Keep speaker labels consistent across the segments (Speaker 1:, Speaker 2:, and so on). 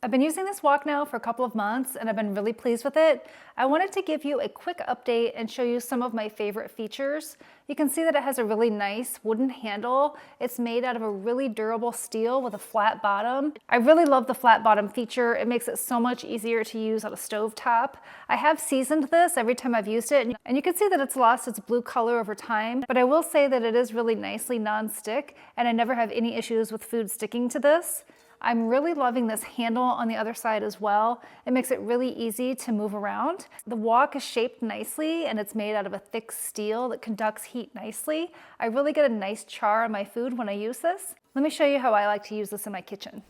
Speaker 1: I've been using this wok now for a couple of months and I've been really pleased with it. I wanted to give you a quick update and show you some of my favorite features. You can see that it has a really nice wooden handle. It's made out of a really durable steel with a flat bottom. I really love the flat bottom feature. It makes it so much easier to use on a stove top. I have seasoned this every time I've used it, and you can see that it's lost its blue color over time, but I will say that it is really nicely non-stick and I never have any issues with food sticking to this. I'm really loving this handle on the other side as well. It makes it really easy to move around. The wok is shaped nicely and it's made out of a thick steel that conducts heat nicely. I really get a nice char on my food when I use this. Let me show you how I like to use this in my kitchen.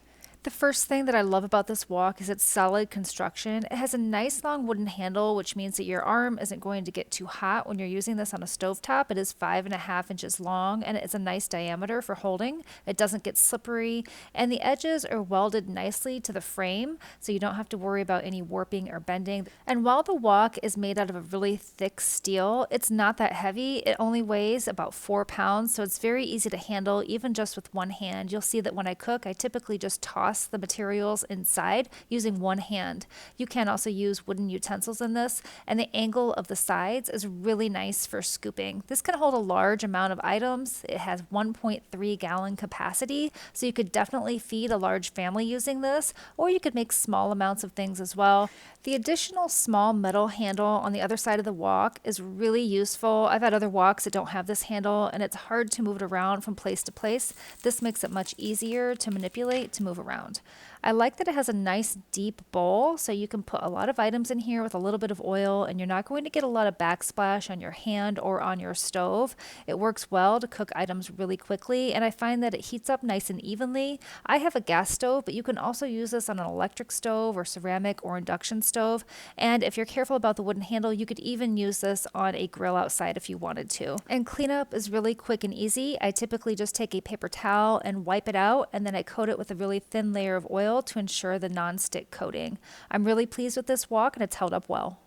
Speaker 1: The first thing that I love about this wok is its solid construction. It has a nice long wooden handle, which means that your arm isn't going to get too hot when you're using this on a stovetop. It is 5.5 inches long and it's a nice diameter for holding. It doesn't get slippery and the edges are welded nicely to the frame, so you don't have to worry about any warping or bending. And while the wok is made out of a really thick steel, it's not that heavy. It only weighs about 4 pounds, so it's very easy to handle even just with one hand. You'll see that when I cook, I typically just toss the materials inside using one hand. You can also use wooden utensils in this, and the angle of the sides is really nice for scooping. This can hold a large amount of items. It has 1.3 gallon capacity, so you could definitely feed a large family using this, or you could make small amounts of things as well. The additional small metal handle on the other side of the wok is really useful. I've had other woks that don't have this handle and it's hard to move it around from place to place. This makes it much easier to manipulate to move around. I like that it has a nice deep bowl, so you can put a lot of items in here with a little bit of oil and you're not going to get a lot of backsplash on your hand or on your stove. It works well to cook items really quickly, and I find that it heats up nice and evenly. I have a gas stove, but you can also use this on an electric stove or ceramic or induction stove, and if you're careful about the wooden handle, you could even use this on a grill outside if you wanted to. And cleanup is really quick and easy. I typically just take a paper towel and wipe it out, and then I coat it with a really thin layer of oil to ensure the non-stick coating. I'm really pleased with this wok and it's held up well.